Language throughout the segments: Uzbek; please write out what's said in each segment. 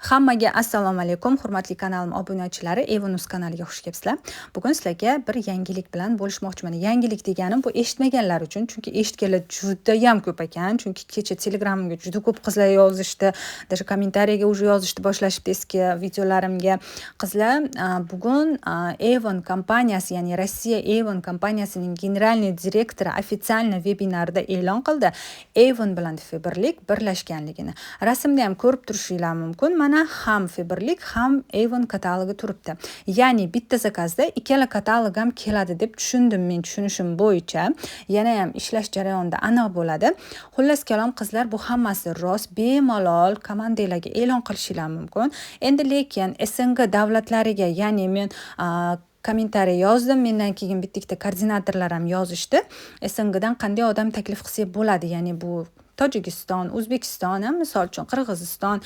Hammaga assalomu alaykum, hurmatli kanalim obunachilari, Evonus kanaliga xush kelibsizlar. Bugun sizlarga bir yangilik bilan bo'lishmoqchiman. Yangilik deganim bu eshitmaganlar uchun, chunki eshitganlar juda ham ko'p ekan. Chunki kecha Telegramga juda ko'p qizlar yozishdi, даже kommentariyaga уже yozishni boshlashibdi eski videolarimga. Qizlar, bugun Avon kompaniyasi, ya'ni Rossiya Avon kompaniyasining generalniy direktori ofitsialniy vebinarida e'lon qildi Avon bilan Faberlic birlashganligini. Rasmda ham ko'rib turishingiz mumkin. Mana ham Faberlic ham Avon katalogi turibdi. Ya'ni bitta zakazda ikkala katalog ham keladi deb tushundim men, tushunishim bo'yicha. Yana ham ishlash jarayonida aniq bo'ladi. Xullas kalom qizlar, bu hammasi rost, bemalol komandalarga e'lon qilishingiz mumkin. Endi lekin SNG davlatlariga, ya'ni men kommentariy yozdim, mendan keyin bitta koordinatorlar ham yozishdi. SNGdan qanday odam taklif qilsa bo'ladi, ya'ni bu Tojikiston, O'zbekiston, misol uchun Qirg'iziston,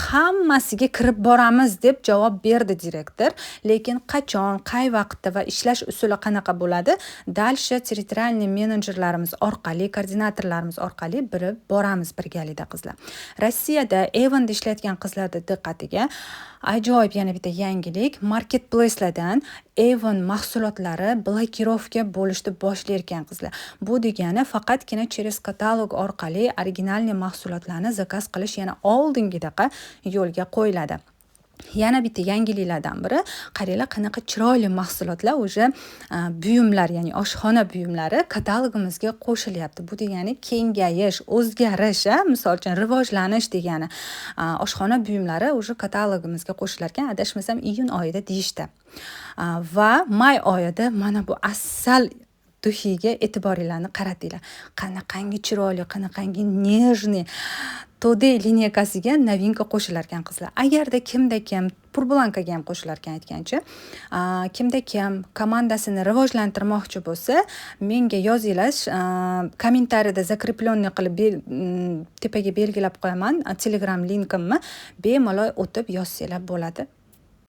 hammasiga kirib boramiz deb javob berdi direktor. Lekin qachon, qay vaqtda va ishlash usuli qanaqa bo'ladi, dalsha territorialniy menejerlarimiz orqali, koordinatorlarimiz orqali bilib boramiz birgalikda qizlar. Rossiyada Avonda ishlayotgan qizlarning diqqatiga ajoyib yana bitta yangilik, marketplacelardan Avon mahsulotlari blokirovka bo'lishni boshlar ekan qizlar. Bu degani faqatgina через katalog orqali originalniy mahsulotlarni zakaz qilish yana oldingidaqa yo'lga qo'yiladi. Yana bitta yangiliklardan biri, qaranglar qanaqa chiroyli mahsulotlar, o'sha buyumlar, ya'ni oshxona buyumlari katalogimizga qo'shilyapti. Bu degani kengayish, o'zgarish, misol uchun rivojlanish degani. Oshxona buyumlari o'sha katalogimizga qo'shilar ekan, adashmasam iyun oyida deyishdi. Va may oyida mana bu asal duhiga e'tiboringlarni qaratinglar. Qanaqangi chiroyli, qanaqangi nejniy Today lineykasiga novinka qo'shilar ekan qizlar. Agarda kimda kim Purblankaga ham qo'shilar ekan aytgancha, kimda kim komandasini rivojlantirmoqchi bo'lsa, menga yozinglar, kommentariyada zakreplonni qilib tepaga belgilab qo'yaman, Telegram linkimni bemalol o'tib yozsanglar bo'ladi.